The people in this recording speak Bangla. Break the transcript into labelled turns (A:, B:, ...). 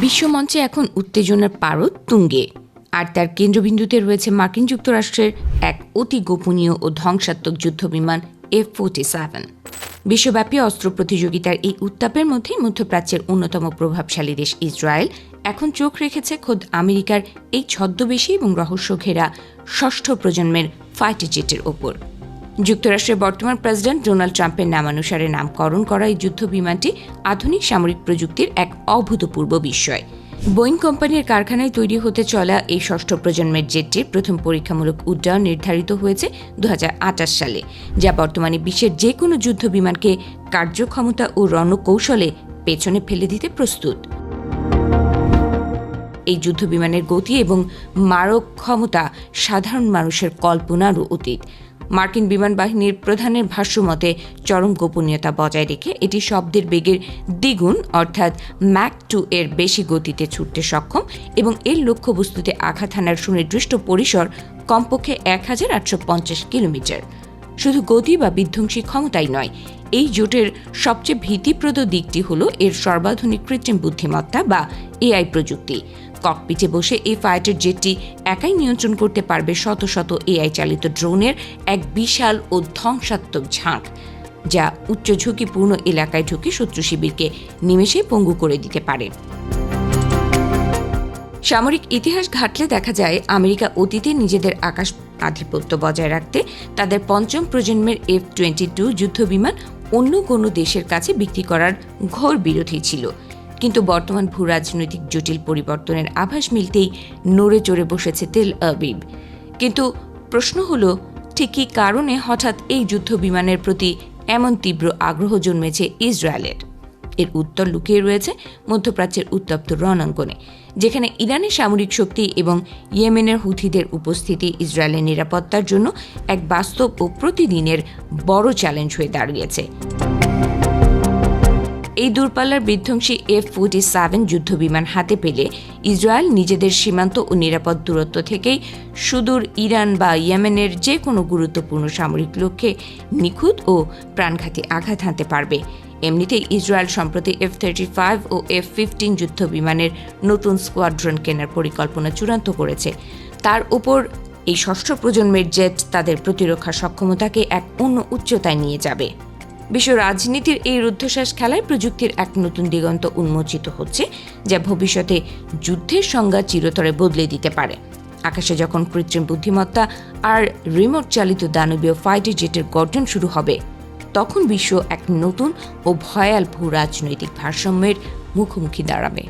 A: বিশ্বমঞ্চে এখন উত্তেজনার পারদ তুঙ্গে, আর তার কেন্দ্রবিন্দুতে রয়েছে মার্কিন যুক্তরাষ্ট্রের এক অতি গোপনীয় ও ধ্বংসাত্মক যুদ্ধবিমান F-47। বিশ্বব্যাপী অস্ত্র প্রতিযোগিতার এই উত্তাপের মধ্যেই মধ্যপ্রাচ্যের অন্যতম প্রভাবশালী দেশ ইসরায়েল এখন চোখ রেখেছে খোদ আমেরিকার এই ছদ্মবেশী এবং রহস্যঘেরা ষষ্ঠ প্রজন্মের ফাইটার জেটের ওপর। যুক্তরাষ্ট্রের বর্তমান প্রেসিডেন্ট ডোনাল্ড ট্রাম্পের নামানুসারে নামকরণ করা এই যুদ্ধ বিমানটি আধুনিক সামরিক প্রযুক্তির এক অভূতপূর্ব বিস্ময়। বোয়িং কোম্পানির কারখানায় তৈরি হতে চলা এই ষষ্ঠ প্রজন্মের জেটটির প্রথম পরীক্ষামূলক উড্ডয়ন নির্ধারিত হয়েছে 2028 সালে, যা বর্তমানে বিশ্বের যে কোনো যুদ্ধ বিমানকে কার্যক্ষমতা ও রণকৌশলে পেছনে ফেলে দিতে প্রস্তুত। এই যুদ্ধ বিমানের গতি এবং মারক ক্ষমতা সাধারণ মানুষের কল্পনারও অতীত। মার্কিন বিমান বাহিনীর প্রধানের ভাষ্যমতে চরম গোপনীয়তা বজায় রেখে এটি শব্দের বেগের দ্বিগুণ অর্থাৎ ম্যাক 2 এর বেশি গতিতে ছুটতে সক্ষম এবং এর লক্ষ্যবস্তুতে আঘাত হানার সুনির্দিষ্ট পরিসর কমপক্ষে 1850 কিলোমিটার। শুধু গতি বা বিধ্বংসী ক্ষমতাই নয়, এই জোটের সবচেয়ে ভীতিপ্রদ দিকটি হল এর সর্বাধুনিক কৃত্রিম বুদ্ধিমত্তা বা এআই প্রযুক্তি। ককপিটে বসে এই ফাইটার জেটটি একাই নিয়ন্ত্রণ করতে পারবে শত শত এআই চালিত ড্রোনের এক বিশাল ও ধ্বংসাত্মক ঝাঁক, যা উচ্চ ঝুঁকিপূর্ণ এলাকায় ঢুকে শত্রু শিবিরকে নিমেষে পঙ্গু করে দিতে পারে। সামরিক ইতিহাস ঘাটলে দেখা যায় আমেরিকা অতীতে নিজেদের আকাশ আধিপত্য বজায় রাখতে তাদের পঞ্চম প্রজন্মের F-22 যুদ্ধবিমান অন্য কোনো দেশের কাছে বিক্রি করার ঘোর বিরোধী ছিল। কিন্তু বর্তমান ভূরাজনৈতিক জটিল পরিবর্তনের আভাস মিলতেই নড়ে চড়ে বসেছে তেল আবিব। কিন্তু প্রশ্ন হলো, ঠিক কী কারণে হঠাৎ এই যুদ্ধ বিমানের প্রতি এমন তীব্র আগ্রহ জন্মেছে ইসরায়েলের? এর উত্তর লুকিয়ে রয়েছে মধ্যপ্রাচ্যের উত্তপ্ত রণাঙ্গনে, যেখানে ইরানের সামরিক শক্তি এবং ইয়েমেনের হুথিদের উপস্থিতি ইসরায়েলের নিরাপত্তার জন্য এক বাস্তব ও প্রতিদিনের বড় চ্যালেঞ্জ হয়ে দাঁড়িয়েছে। এই দূরপাল্লার বিধ্বংসী F-47 যুদ্ধবিমান হাতে পেলে ইসরায়েল নিজেদের সীমান্ত ও নিরাপদ দূরত্ব থেকেই সুদূর ইরান বা ইয়েমেনের যে কোনো গুরুত্বপূর্ণ সামরিক লক্ষ্যে নিখুঁত ও প্রাণঘাতী আঘাত হানতে পারবে। এমনিতেই ইসরায়েল সম্প্রতি F-35 ও F-15 যুদ্ধবিমানের নতুন স্কোয়াড্রন কেনার পরিকল্পনা চূড়ান্ত করেছে। তার উপর এই ষষ্ঠ প্রজন্মের জেট তাদের প্রতিরক্ষা সক্ষমতাকে এক অন্য উচ্চতায় নিয়ে যাবে। বিশ্ব রাজনীতির এই রুদ্ধশ্বাস খেলায় প্রযুক্তির এক নতুন দিগন্ত উন্মোচিত হচ্ছে, যা ভবিষ্যতে যুদ্ধের সংজ্ঞা চিরতরে বদলে দিতে পারে। আকাশে যখন কৃত্রিম বুদ্ধিমত্তা আর রিমোট চালিত দানবীয় ফাইটার জেটের গর্জন শুরু হবে, তখন বিশ্ব এক নতুন ও ভয়াল ভূ রাজনৈতিক ভারসাম্যের মুখোমুখি দাঁড়াবে।